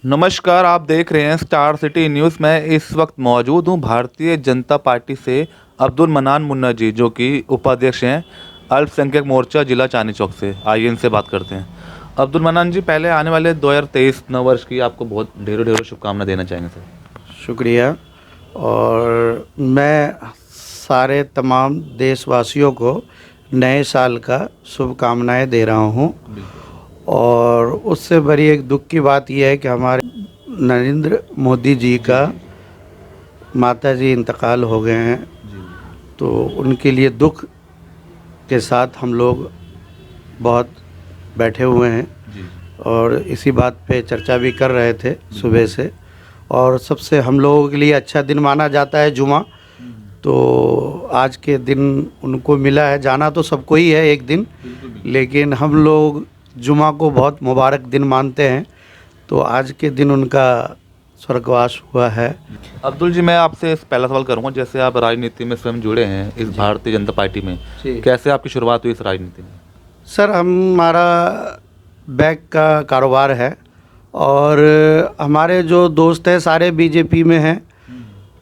नमस्कार, आप देख रहे हैं स्टार सिटी न्यूज़। मैं इस वक्त मौजूद हूं भारतीय जनता पार्टी से अब्दुल मन्नान मुन्ना जी, जो कि उपाध्यक्ष हैं अल्पसंख्यक मोर्चा जिला चांदनी चौक से। आइए इनसे बात करते हैं। अब्दुल मन्नान जी, पहले आने वाले 2023 नववर्ष की आपको बहुत ढेरों ढेरों शुभकामनाएं देना चाहेंगे सर। शुक्रिया। और मैं सारे तमाम देशवासियों को नए साल का शुभकामनाएं दे रहा हूं। और उससे बड़ी एक दुख की बात यह है कि हमारे नरेंद्र मोदी जी का माता जी इंतकाल हो गए हैं, तो उनके लिए दुख के साथ हम लोग बहुत बैठे हुए हैं और इसी बात पे चर्चा भी कर रहे थे सुबह से। और सबसे हम लोगों के लिए अच्छा दिन माना जाता है जुमा, तो आज के दिन उनको मिला है। जाना तो सबको ही है एक दिन, लेकिन हम लोग जुमा को बहुत मुबारक दिन मानते हैं, तो आज के दिन उनका स्वर्गवास हुआ है। अब्दुल जी, मैं आपसे पहला सवाल करूंगा, जैसे आप राजनीति में स्वयं जुड़े हैं इस भारतीय जनता पार्टी में, कैसे आपकी शुरुआत हुई इस राजनीति में? सर, हमारा बैग का कारोबार है और हमारे जो दोस्त हैं सारे बीजेपी में हैं,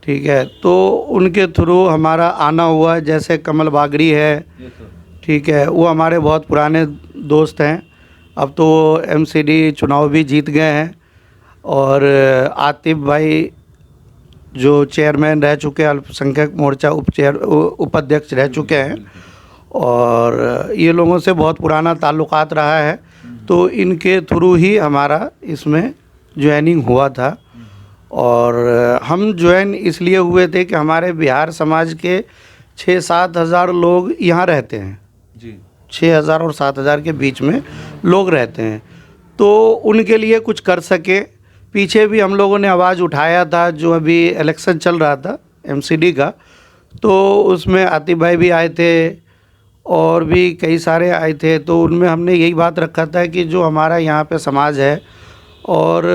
ठीक है, तो उनके थ्रू हमारा आना हुआ। जैसे कमल बागड़ी है, ठीक है, वो हमारे बहुत पुराने दोस्त हैं। अब तो वो एमसीडी चुनाव भी जीत गए हैं। और आतिफ भाई जो चेयरमैन रह चुके हैं, अल्पसंख्यक मोर्चा उपाध्यक्ष रह चुके हैं, और ये लोगों से बहुत पुराना ताल्लुकात रहा है, तो इनके थ्रू ही हमारा इसमें ज्वाइनिंग हुआ था। और हम ज्वाइन इसलिए हुए थे कि हमारे बिहार समाज के 6-7 हज़ार लोग यहाँ रहते हैं जी। 6,000 और 7,000 के बीच में लोग रहते हैं, तो उनके लिए कुछ कर सके। पीछे भी हम लोगों ने आवाज़ उठाया था, जो अभी इलेक्शन चल रहा था एमसीडी का, तो उसमें आतिफ भाई भी आए थे और भी कई सारे आए थे। तो उनमें हमने यही बात रखा था कि जो हमारा यहाँ पे समाज है और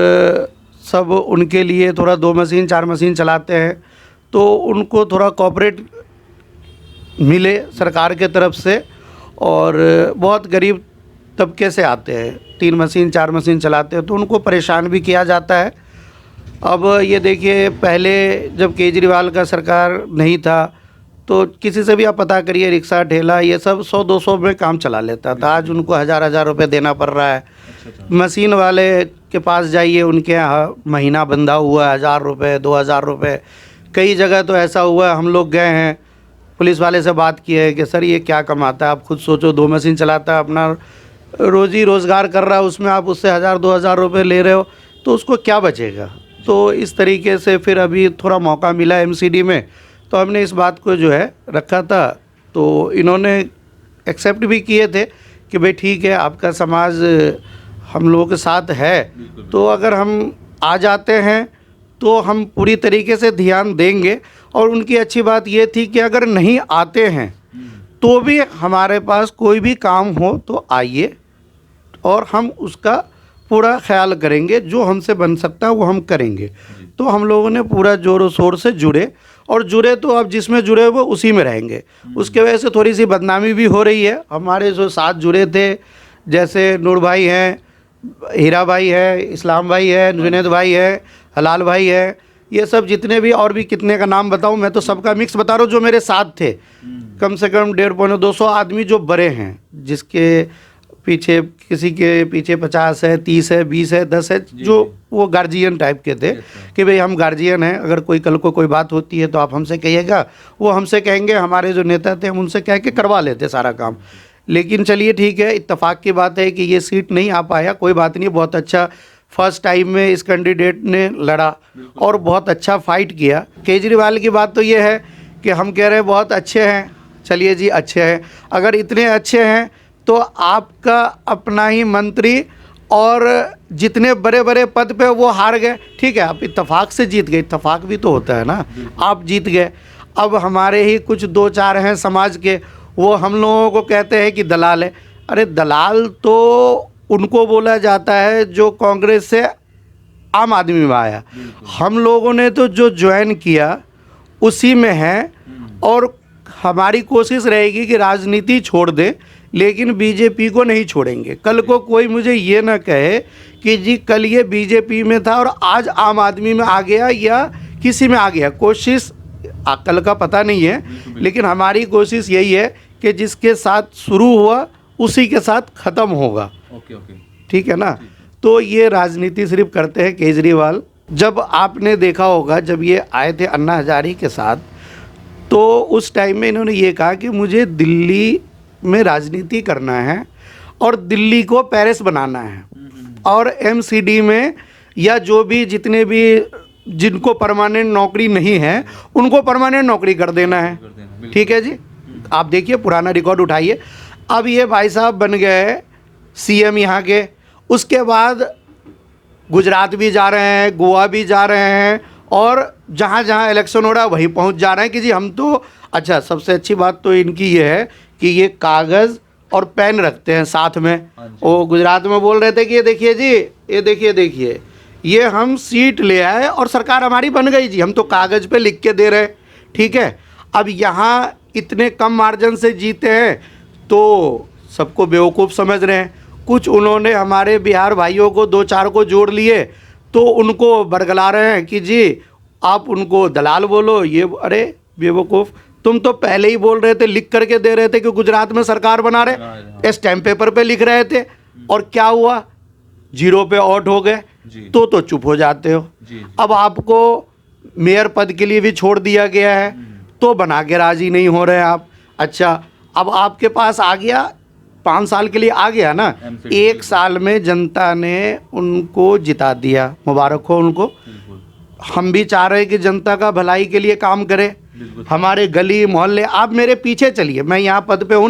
सब उनके लिए थोड़ा 2 मशीन 4 मशीन चलाते हैं, तो उनको थोड़ा कोऑपरेट मिले सरकार के तरफ से। और बहुत गरीब तबके से आते हैं, 3 मशीन 4 मशीन चलाते हैं, तो उनको परेशान भी किया जाता है। अब ये देखिए, पहले जब केजरीवाल का सरकार नहीं था तो किसी से भी आप पता करिए, रिक्शा ठेला ये सब 100-200 में काम चला लेता था। आज उनको हज़ार रुपये देना पड़ रहा है। मशीन वाले के पास जाइए, उनके यहाँ महीना बंधा हुआ है 1,000 रुपये 2,000 रुपये। कई जगह तो ऐसा हुआ है, हम लोग गए हैं, पुलिस वाले से बात की है कि सर ये क्या कमाता है, आप खुद सोचो, 2 मशीन चलाता है, अपना रोज़ी रोज़गार कर रहा है, उसमें आप उससे 1,000-2,000 रुपये ले रहे हो, तो उसको क्या बचेगा। तो इस तरीके से फिर अभी थोड़ा मौका मिला एमसीडी में, तो हमने इस बात को जो है रखा था, तो इन्होंने एक्सेप्ट भी किए थे कि भाई ठीक है, आपका समाज हम लोगों के साथ है, तो अगर हम आ जाते हैं तो हम पूरी तरीके से ध्यान देंगे। और उनकी अच्छी बात ये थी कि अगर नहीं आते हैं तो भी हमारे पास कोई भी काम हो तो आइए और हम उसका पूरा ख्याल करेंगे, जो हमसे बन सकता है वो हम करेंगे। तो हम लोगों ने पूरा ज़ोर शोर से जुड़े, और जुड़े तो अब जिसमें जुड़े वो उसी में रहेंगे। उसके वजह से थोड़ी सी बदनामी भी हो रही है। हमारे जो साथ जुड़े थे, जैसे नूर भाई हैं, हीरा भाई है, इस्लाम भाई है, जुनैद भाई है, हलाल भाई है, ये सब जितने भी, और भी कितने का नाम बताऊं, मैं तो सबका मिक्स बता रहा हूँ, जो मेरे साथ थे। कम से कम 150-200 आदमी जो बड़े हैं, जिसके पीछे, किसी के पीछे 50 है, 30 है, 20 है, 10 है, जो वो गार्जियन टाइप के थे कि भाई हम गार्जियन हैं, अगर कोई कल को कोई बात होती है तो आप हमसे कहिएगा, वो हमसे कहेंगे। हमारे जो नेता थे हम उनसे कह के करवा लेते सारा काम। लेकिन चलिए ठीक है, इत्तेफाक की बात है कि ये सीट नहीं आ पाया, कोई बात नहीं। बहुत अच्छा फर्स्ट टाइम में इस कैंडिडेट ने लड़ा और बहुत अच्छा फाइट किया। केजरीवाल की बात तो ये है कि हम कह रहे हैं बहुत अच्छे हैं, चलिए जी अच्छे हैं। अगर इतने अच्छे हैं तो आपका अपना ही मंत्री और जितने बड़े बड़े पद पे वो हार गए, ठीक है, आप इत्तेफाक से जीत गए, इत्तेफाक भी तो होता है ना, आप जीत गए। अब हमारे ही कुछ 2-4 हैं समाज के, वो हम लोगों को कहते हैं कि दलाल है। अरे दलाल तो उनको बोला जाता है जो कांग्रेस से आम आदमी में आया। हम लोगों ने तो जो ज्वाइन किया उसी में है, और हमारी कोशिश रहेगी कि राजनीति छोड़ दें, लेकिन बीजेपी को नहीं छोड़ेंगे। कल को कोई मुझे ये ना कहे कि जी कल ये बीजेपी में था और आज आम आदमी में आ गया या किसी में आ गया। कोशिश कल का पता नहीं है, लेकिन हमारी कोशिश यही है कि जिसके साथ शुरू हुआ उसी के साथ ख़त्म होगा। ओके ओके, ठीक है ना। तो ये राजनीति सिर्फ करते हैं केजरीवाल। जब आपने देखा होगा जब ये आए थे अन्ना हजारी के साथ, तो उस टाइम में इन्होंने ये कहा कि मुझे दिल्ली में राजनीति करना है और दिल्ली को पेरिस बनाना है, और एमसीडी में या जो भी जितने भी जिनको परमानेंट नौकरी नहीं है उनको परमानेंट नौकरी कर देना है। ठीक है जी, आप देखिए पुराना रिकॉर्ड उठाइए। अब ये भाई साहब बन गए सीएम यहाँ के, उसके बाद गुजरात भी जा रहे हैं, गोवा भी जा रहे हैं, और जहाँ जहाँ इलेक्शन हो रहा है वहीं पहुँच जा रहे हैं कि जी हम तो। अच्छा, सबसे अच्छी बात तो इनकी ये है कि ये कागज़ और पेन रखते हैं साथ में। वो गुजरात में बोल रहे थे कि ये देखिए जी, ये देखिए ये हम सीट ले आए और सरकार हमारी बन गई जी, हम तो कागज़ पे लिख के दे रहे हैं। ठीक है, अब यहाँ इतने कम मार्जिन से जीते हैं तो सबको बेवकूफ़ समझ रहे हैं। कुछ उन्होंने हमारे बिहार भाइयों को 2-4 को जोड़ लिए तो उनको बरगला रहे हैं कि जी आप उनको दलाल बोलो। ये अरे बेवकूफ़, तुम तो पहले ही बोल रहे थे, लिख करके दे रहे थे कि गुजरात में सरकार बना रहे, स्टैम्प पेपर पे लिख रहे थे, और क्या हुआ, 0 पे आउट हो गए। तो चुप हो जाते हो। अब आपको मेयर पद के लिए भी छोड़ दिया गया है तो बना के राजी नहीं हो रहे आप। अच्छा, अब आपके पास आ गया 5 साल के लिए आ गया ना, 1 साल में जनता ने उनको जिता दिया, मुबारक हो उनको। हम भी चाह रहे हैं कि जनता का भलाई के लिए काम करे, हमारे गली मोहल्ले। आप मेरे पीछे चलिए, मैं यहाँ पद पे हूँ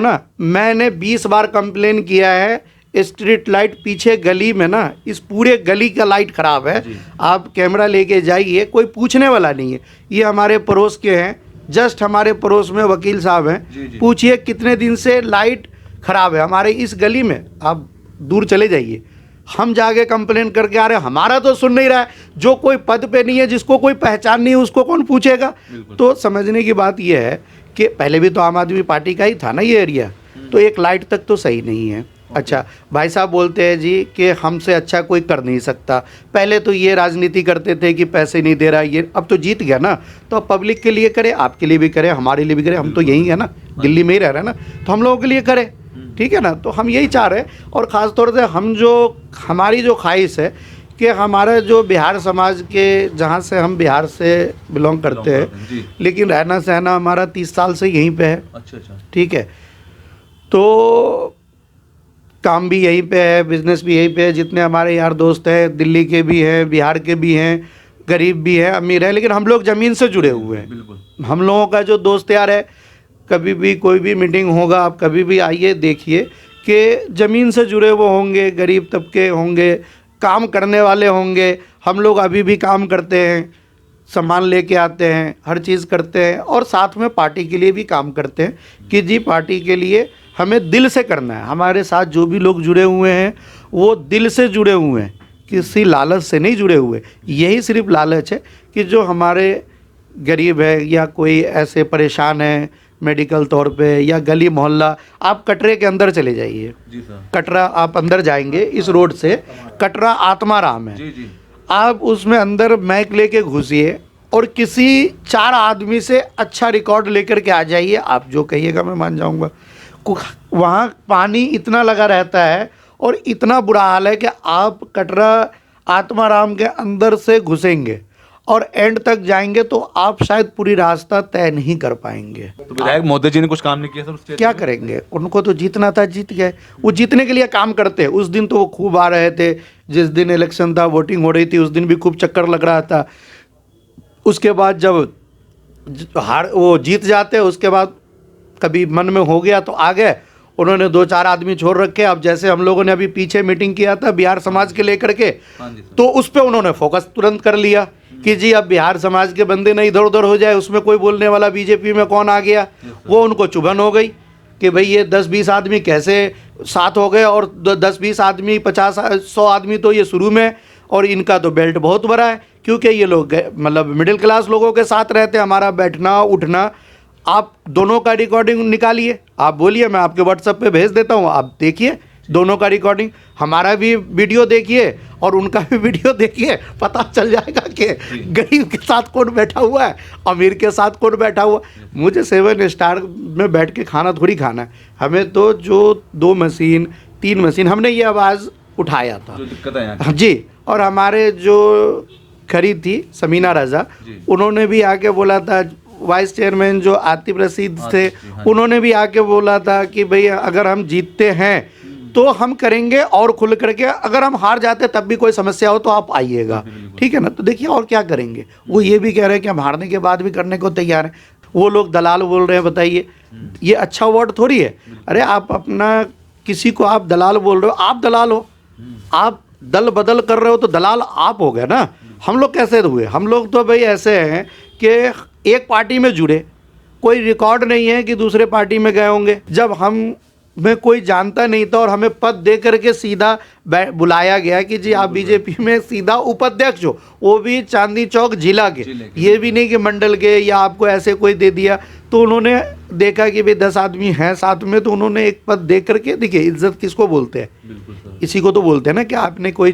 ना, मैंने 20 बार कंप्लेन किया है। स्ट्रीट लाइट पीछे गली में ना, इस पूरे गली का लाइट ख़राब है। आप कैमरा लेके जाइए, कोई पूछने वाला नहीं है। ये हमारे पड़ोस के हैं, जस्ट हमारे पड़ोस में वकील साहब हैं, पूछिए कितने दिन से लाइट ख़राब है हमारे इस गली में। आप दूर चले जाइए, हम जाके कंप्लेन करके आ रहे हैं, हमारा तो सुन नहीं रहा है। जो कोई पद पे नहीं है, जिसको कोई पहचान नहीं है, उसको कौन पूछेगा। तो समझने की बात यह है कि पहले भी तो आम आदमी पार्टी का ही था ना ये एरिया, तो एक लाइट तक तो सही नहीं है। अच्छा, भाई साहब बोलते हैं जी कि हमसे अच्छा कोई कर नहीं सकता। पहले तो ये राजनीति करते थे कि पैसे नहीं दे रहा ये, अब तो जीत गया ना, तो अब पब्लिक के लिए करे, आपके लिए भी करे, हमारे लिए भी करे। हम तो यही है ना, दिल्ली में ही रह रहे हैं ना, तो हम लोगों के लिए करे। ठीक है ना, तो हम यही चाह रहे हैं। और ख़ास तौर से हमारी जो ख्वाहिश है कि हमारा जो बिहार समाज के, जहाँ से हम बिहार से बिलोंग करते हैं, लेकिन रहना सहना हमारा 30 साल से यहीं पे है। अच्छा, ठीक है, तो काम भी यहीं पे है, बिजनेस भी यहीं पे है। जितने हमारे यार दोस्त हैं, दिल्ली के भी हैं, बिहार के भी हैं, गरीब भी हैं, अमीर है, लेकिन हम लोग ज़मीन से जुड़े हुए हैं। हम लोगों का जो दोस्त यार है, कभी भी कोई भी मीटिंग होगा, आप कभी भी आइए, देखिए कि ज़मीन से जुड़े हुए होंगे, गरीब तबके होंगे, काम करने वाले होंगे। हम लोग अभी भी काम करते हैं, सामान लेके आते हैं, हर चीज़ करते हैं, और साथ में पार्टी के लिए भी काम करते हैं कि जी पार्टी के लिए हमें दिल से करना है। हमारे साथ जो भी लोग जुड़े हुए हैं वो दिल से जुड़े हुए हैं, किसी लालच से नहीं जुड़े हुए। यही सिर्फ लालच है कि जो हमारे गरीब है या कोई ऐसे परेशान है मेडिकल तौर पे, या गली मोहल्ला। आप कटरे के अंदर चले जाइए, कटरा आप अंदर जाएंगे इस रोड से, कटरा आत्माराम है, आप उसमें अंदर मैक लेके घुसिए और किसी 4 आदमी से अच्छा रिकॉर्ड लेकर के आ जाइए। आप जो कहिएगा मैं मान जाऊंगा। वहाँ पानी इतना लगा रहता है और इतना बुरा हाल है कि आप कटरा आत्माराम के अंदर से घुसेंगे और एंड तक जाएंगे तो आप शायद पूरी रास्ता तय नहीं कर पाएंगे। तो विधायक मोदी जी ने कुछ काम नहीं किया सर? क्या करेंगे, उनको तो जीतना था, जीत गए। वो जीतने के लिए काम करते हैं। उस दिन तो वो खूब आ रहे थे, जिस दिन इलेक्शन था, वोटिंग हो रही थी, उस दिन भी खूब चक्कर लग रहा था। उसके बाद जब वो जीत जाते, उसके बाद कभी मन में हो गया तो आ गए। उन्होंने 2-4 आदमी छोड़ रखे। अब जैसे हम लोगों ने अभी पीछे मीटिंग किया था बिहार समाज के लेकर के, तो उस पर उन्होंने फोकस तुरंत कर लिया कि जी अब बिहार समाज के बंदे नहीं इधर उधर हो जाए, उसमें कोई बोलने वाला बीजेपी में कौन आ गया। वो उनको चुभन हो गई कि भाई ये 10-20 आदमी कैसे साथ हो गए, और 10-20 आदमी 50-100 आदमी तो ये शुरू में, और इनका तो बेल्ट बहुत बड़ा है, क्योंकि ये लोग मतलब मिडिल क्लास लोगों के साथ रहते हैं। हमारा बैठना उठना आप दोनों का रिकॉर्डिंग निकालिए, आप बोलिए, मैं आपके व्हाट्सएप पे भेज देता हूँ, आप देखिए दोनों का रिकॉर्डिंग, हमारा भी वीडियो देखिए और उनका भी वीडियो देखिए, पता चल जाएगा कि गरीब के साथ कौन बैठा हुआ है, अमीर के साथ कौन बैठा हुआ है। मुझे 7 स्टार में बैठ के खाना थोड़ी खाना है, हमें तो जो 2 मशीन 3 मशीन हमने ये आवाज़ उठाया था, जो दिक्कत है यहाँ हाँ जी। और हमारे जो खरीद थी समीना रजा, उन्होंने भी आके बोला था, वाइस चेयरमैन जो आतिफ रशीद थे, उन्होंने भी आके बोला था कि भाई अगर हम जीतते हैं तो हम करेंगे और खुल करके, अगर हम हार जाते तब भी कोई समस्या हो तो आप आइएगा, ठीक है ना। तो देखिए और क्या करेंगे, वो ये भी कह रहे हैं कि हम हारने के बाद भी करने को तैयार हैं। वो लोग दलाल बोल रहे हैं, बताइए ये अच्छा वर्ड थोड़ी है। अरे आप अपना किसी को आप दलाल बोल रहे हो, आप दलाल हो, आप दल बदल कर रहे हो तो दलाल आप हो गए ना। हम लोग कैसे हुए, हम लोग तो भाई ऐसे हैं कि एक पार्टी में जुड़े, कोई रिकॉर्ड नहीं है कि दूसरे पार्टी में गए होंगे। जब हम में कोई जानता नहीं था और हमें पद दे करके सीधा बुलाया गया कि जी आप बीजेपी में सीधा उपाध्यक्ष हो, वो भी चांदनी चौक जिला के, ये भी नहीं कि मंडल के या आपको ऐसे कोई दे दिया। तो उन्होंने देखा कि भाई 10 आदमी हैं साथ में, तो उन्होंने एक पद दे करके, देखिए इज्जत किसको बोलते हैं, इसी को तो बोलते हैं ना कि आपने कोई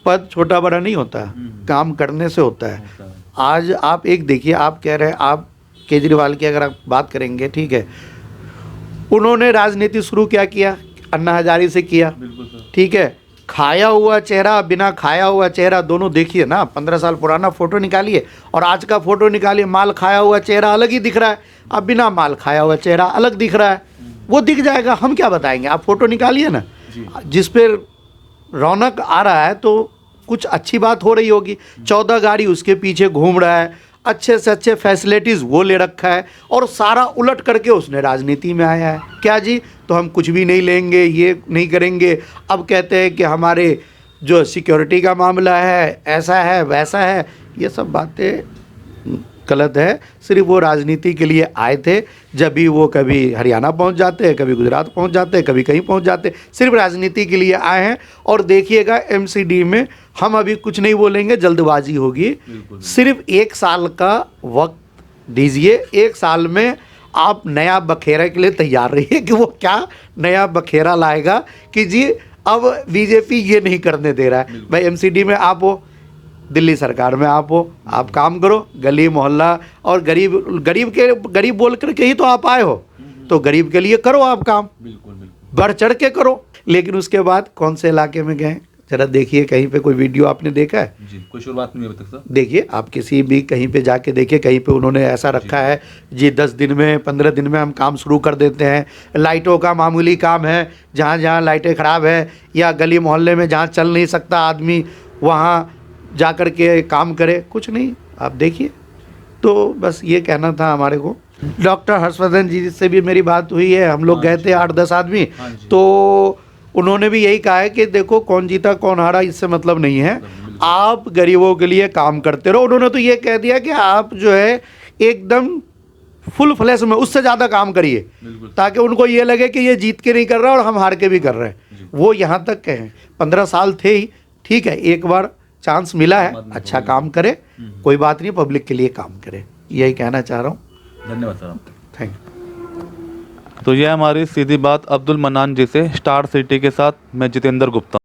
पद छोटा बड़ा नहीं होता, काम करने से होता है। आज आप एक देखिए, आप कह रहे हैं, आप केजरीवाल की अगर आप बात करेंगे, ठीक है, उन्होंने राजनीति शुरू क्या किया, अन्ना हजारे से किया, ठीक है। खाया हुआ चेहरा, बिना खाया हुआ चेहरा दोनों देखिए ना, 15 साल पुराना फोटो निकालिए और आज का फोटो निकालिए, माल खाया हुआ चेहरा अलग ही दिख रहा है, अब बिना माल खाया हुआ चेहरा अलग दिख रहा है, वो दिख जाएगा, हम क्या बताएंगे। आप फोटो निकालिए ना, जिस पे रौनक आ रहा है तो कुछ अच्छी बात हो रही होगी। 14 गाड़ी उसके पीछे घूम रहा है, अच्छे से अच्छे फैसिलिटीज़ वो ले रखा है, और सारा उलट करके उसने राजनीति में आया है। क्या जी, तो हम कुछ भी नहीं लेंगे, ये नहीं करेंगे। अब कहते हैं कि हमारे जो सिक्योरिटी का मामला है, ऐसा है वैसा है, ये सब बातें गलत है। सिर्फ वो राजनीति के लिए आए थे, जब भी वो कभी हरियाणा पहुंच जाते हैं, कभी गुजरात पहुंच जाते हैं, कभी कहीं पहुंच जाते, सिर्फ राजनीति के लिए आए हैं। और देखिएगा एमसीडी में हम अभी कुछ नहीं बोलेंगे, जल्दबाजी होगी। सिर्फ 1 साल का वक्त दीजिए, 1 साल में आप नया बखेरा के लिए तैयार रहिए कि वो क्या नया बखेरा लाएगा कि जी अब बीजेपी ये नहीं करने दे रहा है। भाई एमसीडी में आप हो, दिल्ली सरकार में आप हो, आप काम करो, गली मोहल्ला और गरीब बोल करके ही तो आप आए हो, तो गरीब के लिए करो आप काम, बढ़ चढ़ के करो। लेकिन उसके बाद कौन से इलाके में गए, जरा देखिए, कहीं पे कोई वीडियो आपने देखा है जी? कोई शुरुआत नहीं है अभी तक सर। देखिए आप किसी भी कहीं पे जाके देखिए, कहीं पे उन्होंने ऐसा रखा है जी 10 दिन में 15 दिन में हम काम शुरू कर देते हैं। लाइटों का मामूली काम है, जहाँ जहाँ लाइटें ख़राब है या गली मोहल्ले में जहाँ चल नहीं सकता आदमी, वहाँ जा कर के काम करे, कुछ नहीं। आप देखिए, तो बस ये कहना था हमारे को। डॉक्टर हर्षवर्धन जी से भी मेरी बात हुई है, हम लोग गए थे 8-10 आदमी, तो उन्होंने भी यही कहा है कि देखो कौन जीता कौन हारा इससे मतलब नहीं है, आप गरीबों के लिए काम करते रहो। उन्होंने तो ये कह दिया कि आप जो है एकदम फुल फ्लैश में उससे ज़्यादा काम करिए, ताकि उनको ये लगे कि ये जीत के नहीं कर रहा और हम हार के भी कर रहे हैं। वो यहाँ तक कहें, 15 साल थे ही, ठीक है, एक बार चांस मिला है, अच्छा काम करे, कोई बात नहीं, पब्लिक के लिए काम करे, यही कहना चाह रहा हूँ। धन्यवाद सर। Thank you. तो यह हमारी सीधी बात अब्दुल मन्नान जी से, स्टार सिटी के साथ मैं जितेंद्र गुप्ता।